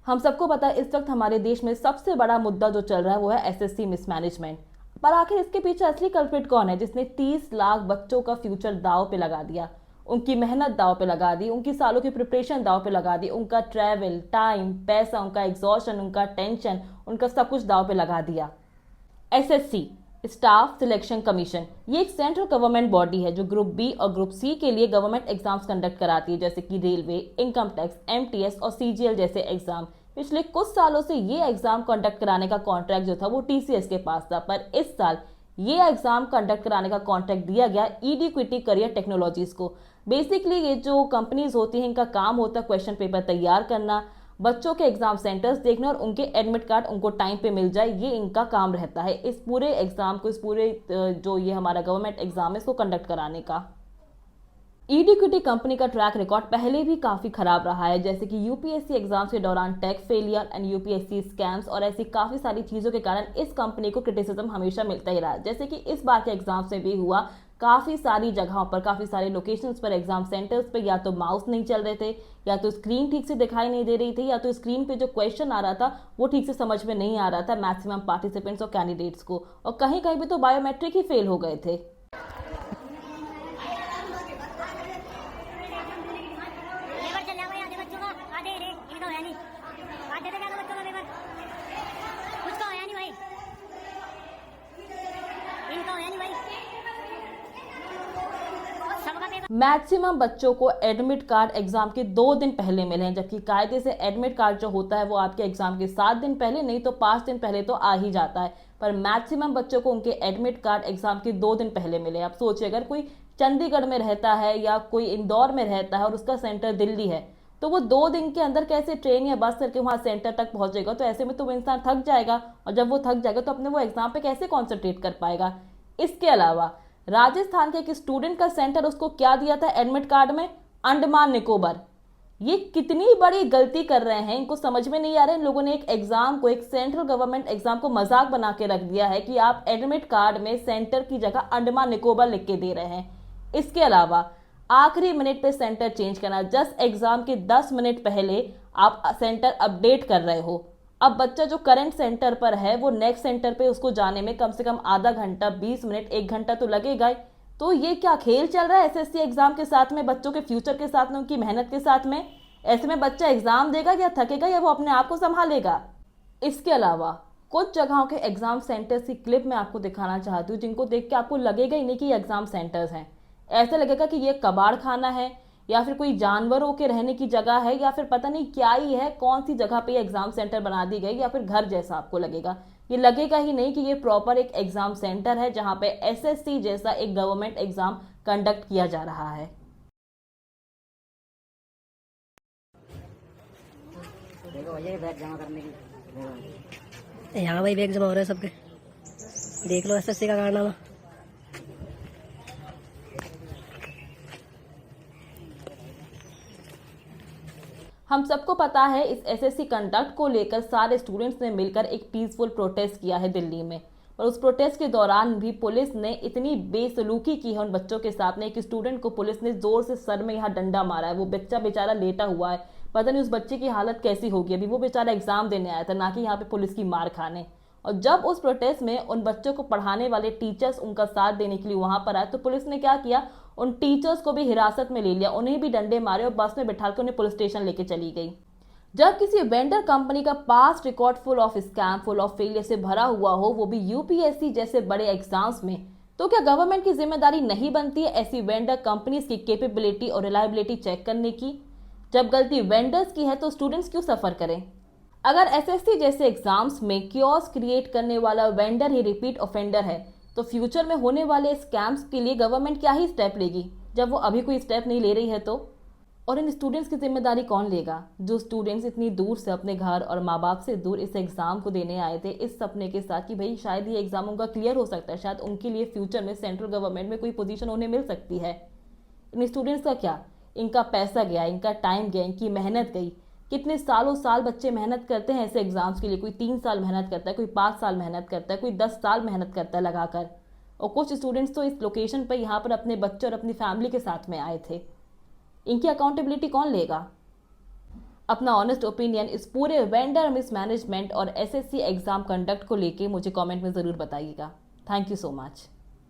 हम सबको पता है इस वक्त हमारे देश में सबसे बड़ा मुद्दा जो चल रहा है वो है एसएससी मिसमैनेजमेंट। पर आखिर इसके पीछे असली कल्प्रिट कौन है जिसने 30 लाख बच्चों का फ्यूचर दांव पे लगा दिया, उनकी मेहनत दांव पे लगा दी, उनकी सालों की प्रिपरेशन दांव पे लगा दी, उनका ट्रैवल टाइम, पैसा, उनका एग्जॉशन, उनका टेंशन, उनका सब कुछ दांव पे लगा दिया। एसएससी स्टाफ सिलेक्शन कमीशन ये एक सेंट्रल गवर्नमेंट बॉडी है जो ग्रुप बी और ग्रुप सी के लिए गवर्नमेंट एग्जाम्स कंडक्ट कराती है, जैसे कि रेलवे, इनकम टैक्स, एमटीएस और सीजीएल जैसे एग्जाम। पिछले कुछ सालों से ये एग्जाम कंडक्ट कराने का कॉन्ट्रैक्ट जो था वो टीसीएस के पास था, पर इस साल ये एग्जाम कंडक्ट कराने का कॉन्ट्रैक्ट दिया गया ईडीक्विटी करियर टेक्नोलॉजीज को। बेसिकली ये जो कंपनीज होती हैं इनका काम होता है क्वेश्चन पेपर तैयार करना, बच्चों के एग्जाम सेंटर्स देखना और उनके एडमिट कार्ड उनको टाइम पे मिल जाए, ये इनका काम रहता है इस पूरे एग्जाम को, इस पूरे जो ये हमारा गवर्नमेंट एग्जाम है इसको कंडक्ट कराने का। ईडीक्विटी कंपनी का ट्रैक रिकॉर्ड पहले भी काफी खराब रहा है, जैसे कि यूपीएससी एग्जाम्स के दौरान tech failure and UPSC scams और ऐसी काफी सारी चीजों के कारण इस कंपनी को क्रिटिसिज्म हमेशा मिलता ही रहा। जैसे कि इस बार के एग्जाम्स में भी हुआ, काफी सारी जगहों पर, काफी सारे लोकेशंस पर, एग्जाम सेंटर्स पे या तो माउस नहीं चल रहे थे, या तो स्क्रीन ठीक से दिखाई नहीं दे रही थी, या तो स्क्रीन पे जो क्वेश्चन आ रहा था वो ठीक से समझ में नहीं आ रहा था मैक्सिमम पार्टिसिपेंट्स और कैंडिडेट्स को, और कहीं कहीं भी तो बायोमेट्रिक ही फेल हो गए थे। लेबर चल जाओ आधे बच्चों का आधे रे इनका होया नहीं आधे तो क्या बच्चों का लेबर कुछ का होया नहीं भाई इनका होया नहीं भाई सबका पेपर। मैक्सिमम बच्चों को एडमिट कार्ड एग्जाम के 2 दिन पहले मिले हैं, जबकि कायदे से एडमिट कार्ड जो होता है वो आपके एग्जाम के 7 दिन पहले नहीं तो 5 दिन पहले तो आ ही जाता है, पर मैक्सिमम बच्चों को उनके एडमिट कार्ड एग्जाम के 2 दिन पहले मिले। आप सोचिए अगर कोई चंडीगढ़ में रहता है या कोई इंदौर में रहता है और उसका सेंटर दिल्ली है, तो वो 2 दिन के अंदर कैसे ट्रेन या बस करके वहां सेंटर तक पहुंचेगा? तो ऐसे में तो वो इंसान थक जाएगा, और जब वो थक जाएगा तो अपने वो एग्जाम पे कैसे कॉन्सेंट्रेट कर पाएगा। इसके अलावा राजस्थान के एक स्टूडेंट का सेंटर उसको क्या दिया था एडमिट कार्ड में? अंडमान निकोबार। ये कितनी बड़ी गलती कर रहे हैं, इनको समझ में नहीं आ रहा है। इन लोगों ने एक एग्जाम को, एक सेंट्रल गवर्नमेंट एग्जाम को मजाक बना के रख दिया है कि आप एडमिट कार्ड में सेंटर की जगह अंडमान निकोबार लिख के दे रहे हैं। इसके अलावा आखिरी मिनट पे सेंटर चेंज करना, जस्ट एग्जाम के 10 मिनट पहले आप सेंटर अपडेट कर रहे हो। अब बच्चा जो करंट सेंटर पर है वो नेक्स्ट सेंटर पे उसको जाने में कम से कम आधा घंटा, 20 मिनट, 1 घंटा तो लगेगा ही। तो ये क्या खेल चल रहा है एसएससी एग्जाम के साथ में, बच्चों के फ्यूचर के साथ में, उनकी मेहनत के साथ में? ऐसे में बच्चा एग्जाम देगा या थकेगा या वो अपने आप को संभालेगा? इसके अलावा कुछ जगहों के एग्जाम सेंटर्स की क्लिप मैं आपको दिखाना चाहती हूँ जिनको देख के आपको लगेगा ही नहीं कि एग्जाम सेंटर्स हैं। ऐसा लगेगा कि ये कबाड़ खाना है या फिर कोई जानवरों के रहने की जगह है या फिर पता नहीं क्या ही है, कौन सी जगह पे एग्जाम सेंटर बना दी गई, या फिर घर जैसा आपको लगेगा। ये लगेगा ही नहीं कि ये प्रॉपर एक एग्जाम सेंटर है जहां पे एसएससी जैसा एक गवर्नमेंट एग्जाम कंडक्ट किया जा रहा है। देखो भैया बैग जमा करने की यहाँ भाई बैग जमा हो रहे हैं सबके, देख लो एसएससी का कारनामा। हम सबको पता है इस एसएससी कंडक्ट को लेकर सारे स्टूडेंट्स ने मिलकर एक पीसफुल प्रोटेस्ट किया है दिल्ली में, और उस प्रोटेस्ट के दौरान भी पुलिस ने इतनी बेसलूकी की है उन बच्चों के साथ में। एक स्टूडेंट को पुलिस ने जोर से सर में यहाँ डंडा मारा है, वो बच्चा बेचारा लेटा हुआ है, पता नहीं उस बच्चे की हालत कैसी होगी। अभी वो बेचारा एग्जाम देने आया था, ना कि यहाँ पे पुलिस की मार खाने। और जब उस प्रोटेस्ट में उन बच्चों को पढ़ाने वाले टीचर्स उनका साथ देने के लिए वहां पर आए, तो पुलिस ने क्या किया, उन टीचर्स को भी हिरासत में ले लिया, उन्हें भी डंडे मारे और बस में बिठाकर उन्हें पुलिस स्टेशन लेके चली गई। जब किसी वेंडर कंपनी का past record full of scam, full of failure से भरा हुआ हो, वो भी यूपीएससी जैसे बड़े एग्जाम्स में, तो क्या गवर्नमेंट की जिम्मेदारी नहीं बनती है ऐसी वेंडर कंपनीज की कैपेबिलिटी और रिलायबिलिटी चेक करने की? जब गलती वेंडर्स की है तो स्टूडेंट्स क्यों सफर करें? अगर एसएससी जैसे एग्जाम्स में क्योस क्रिएट करने वाला वेंडर ही रिपीट ऑफेंडर है, तो फ्यूचर में होने वाले स्कैम्स के लिए गवर्नमेंट क्या ही स्टेप लेगी, जब वो अभी कोई स्टेप नहीं ले रही है तो? और इन स्टूडेंट्स की जिम्मेदारी कौन लेगा, जो स्टूडेंट्स इतनी दूर से अपने घर और माँ बाप से दूर इस एग्जाम को देने आए थे, इस सपने के साथ कि भाई शायद ये एग्जाम उनका क्लियर हो सकता है, शायद उनके लिए फ्यूचर में सेंट्रल गवर्नमेंट में कोई पोजीशन उन्हें मिल सकती है। इन स्टूडेंट्स का क्या, इनका पैसा गया, इनका टाइम गया, इनकी मेहनत गई। कितने सालों साल बच्चे मेहनत करते हैं ऐसे एग्जाम्स के लिए, कोई 3 साल मेहनत करता है, कोई 5 साल मेहनत करता है, कोई 10 साल मेहनत करता है लगाकर। और कुछ स्टूडेंट्स तो इस लोकेशन पर यहाँ पर अपने बच्चे और अपनी फैमिली के साथ में आए थे। इनकी अकाउंटेबिलिटी कौन लेगा? अपना ऑनेस्ट ओपिनियन इस पूरे वेंडर मिसमैनेजमेंट और एसएससी एग्जाम कंडक्ट को लेके मुझे कमेंट में ज़रूर बताइएगा। Thank you so much.